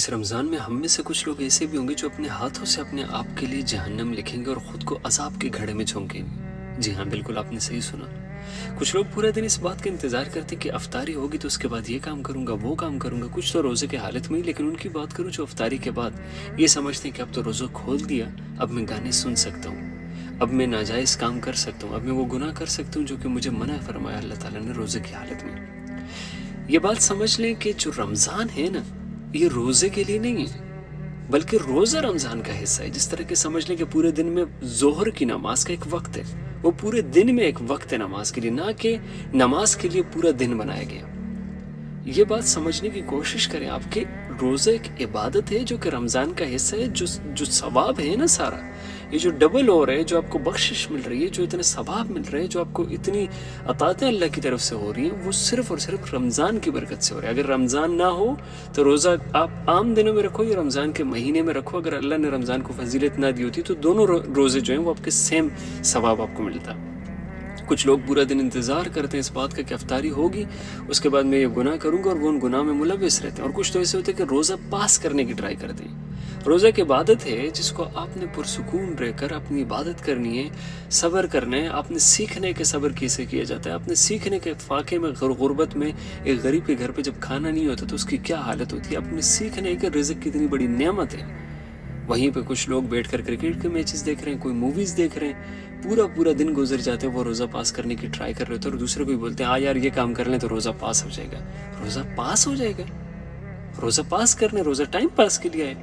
اس رمضان میں ہم میں سے کچھ لوگ ایسے بھی ہوں گے جو اپنے ہاتھوں سے اپنے آپ کے لیے جہنم لکھیں گے اور خود کو عذاب کے گھڑے میں جھونکیں گے۔ جی ہاں، بالکل آپ نے صحیح سنا۔ کچھ لوگ پورا دن اس بات کا انتظار کرتے کہ افطاری ہوگی تو اس کے بعد یہ کام کروں گا، وہ کام کروں گا، کچھ تو روزے کے حالت میں ہی، لیکن ان کی بات کروں جو افطاری کے بعد یہ سمجھتے ہیں کہ اب تو روزہ کھول دیا، اب میں گانے سن سکتا ہوں، اب میں ناجائز کام کر سکتا ہوں، اب میں وہ گناہ کر سکتا ہوں جو کہ مجھے منع فرمایا اللہ تعالیٰ نے روزے کی حالت میں۔ یہ بات سمجھ لیں کہ جو رمضان ہے نا، یہ روزے کے لیے نہیں ہے، بلکہ روزہ رمضان کا حصہ ہے۔ جس طرح کہ سمجھ لیں کہ پورے دن میں ظہر کی نماز کا ایک وقت ہے، وہ پورے دن میں ایک وقت ہے نماز کے لیے، نہ کہ نماز کے لیے پورا دن بنایا گیا۔ یہ بات سمجھنے کی کوشش کریں آپ کہ روزہ ایک عبادت ہے جو کہ رمضان کا حصہ ہے، جو ثواب ہے نا سارا، یہ جو ڈبل ہو رہا ہے، جو آپ کو بخشش مل رہی ہے، جو اتنے ثواب مل رہے ہیں، جو آپ کو اتنی عطاتیں اللہ کی طرف سے ہو رہی ہیں، وہ صرف اور صرف رمضان کی برکت سے ہو رہا ہے۔ اگر رمضان نہ ہو تو روزہ آپ عام دنوں میں رکھو یا رمضان کے مہینے میں رکھو، اگر اللہ نے رمضان کو فضیلت نہ دی ہوتی تو دونوں روزے جو ہیں وہ آپ کے سیم ثواب آپ کو ملتا۔ کچھ لوگ پورا دن انتظار کرتے ہیں اس بات کا کہ افطاری ہوگی، اس کے بعد میں یہ گناہ کروں گا، اور وہ ان گناہ میں ملوث رہتے ہیں۔ اور کچھ تو ایسے ہوتے ہیں کہ روزہ پاس کرنے کی ٹرائی کرتے ہیں۔ روزہ ایک عبادت ہے جس کو آپ نے پرسکون رہ کر اپنی عبادت کرنی ہے، صبر کرنا ہے۔ آپ نے سیکھنے کے صبر کیسے کیا جاتا ہے، آپ نے سیکھنے کے فاقے میں غربت میں ایک غریب کے گھر پہ جب کھانا نہیں ہوتا تو اس کی کیا حالت ہوتی ہے، آپ نے سیکھنے کہ رزق کتنی بڑی نعمت ہے۔ وہیں پہ کچھ لوگ بیٹھ کر کرکٹ کے میچز دیکھ رہے ہیں، کوئی موویز دیکھ رہے ہیں، پورا دن گزر جاتے ہیں، وہ روزہ پاس کرنے کی ٹرائی کر رہے ہوتے ہیں، اور دوسرے کو بھی بولتے ہیں یار یہ کام کر لیں تو روزہ پاس ہو جائے گا۔ روزہ پاس ہو جائے گا؟ روزہ پاس کرنے، روزہ ٹائم پاس کے لیے ہے۔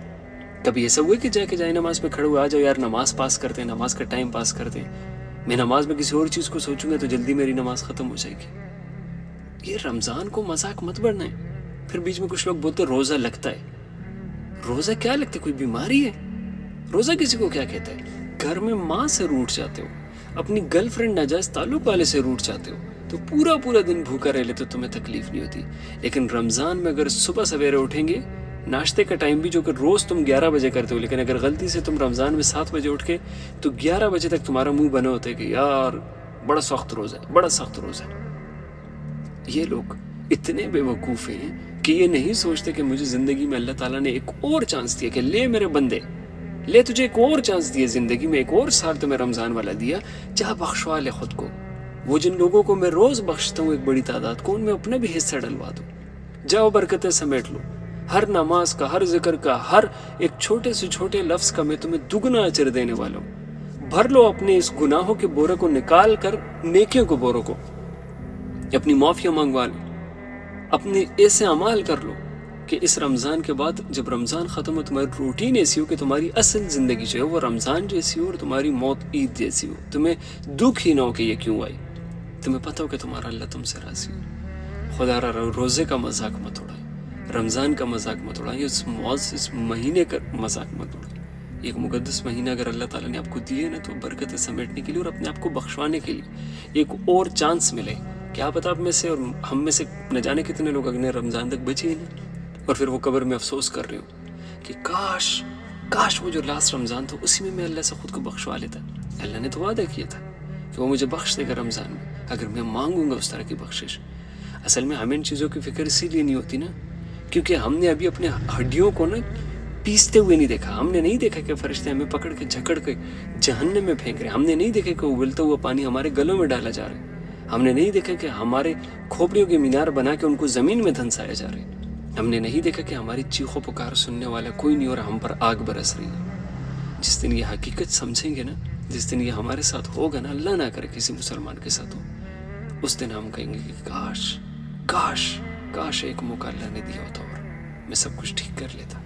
کبھی ایسا ہوا کہ جائے نماز پہ کھڑے ہوئے آ جاؤ یار نماز پاس کرتے ہیں، نماز کا ٹائم پاس کرتے ہیں، میں نماز میں کسی اور چیز کو سوچوں گا تو جلدی میری نماز ختم ہو جائے گی۔ یہ رمضان کو مذاق مت بنائیں۔ پھر بیچ میں کچھ لوگ بولتے ہیں روزہ لگتا ہے۔ روزہ کیا لگتا ہے؟ کوئی بیماری ہے؟ روزہ کسی کو کیا کہتا ہے؟ گھر میں ماں سے روٹھ جاتے ہو، اپنی گرل فرینڈ ناجائز تعلق والے سے روٹھ جاتے ہو تو پورا دن بھوکا رہ لیتے تو تمہیں تکلیف نہیں ہوتی، لیکن رمضان میں اگر صبح سویرے اٹھیں گے، ناشتے کا ٹائم بھی جو کہ روز تم 11 بجے کرتے ہو، لیکن اگر غلطی سے تم رمضان میں 7 بجے اٹھ کے تو 11 بجے تک تمہارا منہ بنا ہوتا ہے کہ یار بڑا سخت روزہ ہے، بڑا سخت روزہ ہے۔ یہ لوگ اتنے بے وقوف ہیں کہ یہ نہیں سوچتے کہ مجھے زندگی میں اللہ تعالیٰ نے ایک اور چانس دیا، کہ لے میرے بندے، لے تجھے ایک اور چانس دیا زندگی میں، ایک اور سال تمہیں رمضان والا دیا، جا بخشوا لے خود کو۔ وہ جن لوگوں کو میں روز بخشتا ہوں ایک بڑی تعداد کو، ان میں اپنا بھی حصہ ڈلوا دو، جاؤ برکتیں سمیٹ لو۔ ہر نماز کا، ہر ذکر کا، ہر ایک چھوٹے سے چھوٹے لفظ کا میں تمہیں دگنا اجر دینے والا ہوں۔ بھر لو اپنے اس گناہوں کے بورے کو، نکال کر نیکیوں کے بوروں کو، اپنی معافیاں منگوا لو، اپنے ایسے اعمال کر لو کہ اس رمضان کے بعد جب رمضان ختم ہو تمہاری روٹین ایسی ہو کہ تمہاری اصل زندگی جو ہے وہ رمضان جیسی ہو اور تمہاری موت عید جیسی ہو، تمہیں دکھ ہی نہ ہو کہ یہ کیوں آئی، تمہیں پتہ ہو کہ تمہارا اللہ تم سے راضی ہو۔ خدا را روزے کا مذاق مت اڑائے، رمضان کا مذاق مت اڑائے، اس معزز مہینے کا مذاق مت اڑائے۔ ایک مقدس مہینہ اگر اللہ تعالیٰ نے آپ کو دیے نا تو برکتیں سمیٹنے کے لیے اور اپنے آپ کو بخشوانے کے لیے ایک اور چانس ملے۔ کیا پتہ آپ میں سے اور ہم میں سے نہ جانے کتنے لوگ اگلے رمضان تک بچے ہی نہیں، اور پھر وہ قبر میں افسوس کر رہے ہو کہ کاش وہ جو لاسٹ رمضان تھا اسی میں اللہ سے خود کو بخشوا لیتا۔ اللہ نے تو وعدہ کیا تھا کہ وہ مجھے بخش دے گا رمضان میں، اگر میں مانگوں گا اس طرح کی بخشش۔ اصل میں ہمیں ان چیزوں کی فکر اسی لیے نہیں ہوتی نا کیونکہ ہم نے ابھی اپنے ہڈیوں کو نا پیستے ہوئے نہیں دیکھا۔ ہم نے نہیں دیکھا کہ فرشتے ہمیں پکڑ کے جھکڑ کے جہنم میں پھینک رہے ہیں۔ ہم نے نہیں دیکھا کہ ابلتا ہوا پانی ہمارے گلوں میں ڈالا جا رہا ہے۔ ہم نے نہیں دیکھا کہ ہمارے کھوپڑیوں کے مینار بنا کے ان کو زمین میں دھنسایا جا رہا ہے۔ ہم نے نہیں دیکھا کہ ہماری چیخوں پکار سننے والا کوئی نہیں اور ہم پر آگ برس رہی ہے۔ جس دن یہ حقیقت سمجھیں گے نا، جس دن یہ ہمارے ساتھ ہوگا نا، اللہ نہ کرے کسی مسلمان کے ساتھ ہو، اس دن ہم کہیں گے کہ کاش ایک موقع اللہ نے دیا ہوتا اور میں سب کچھ ٹھیک کر لیتا۔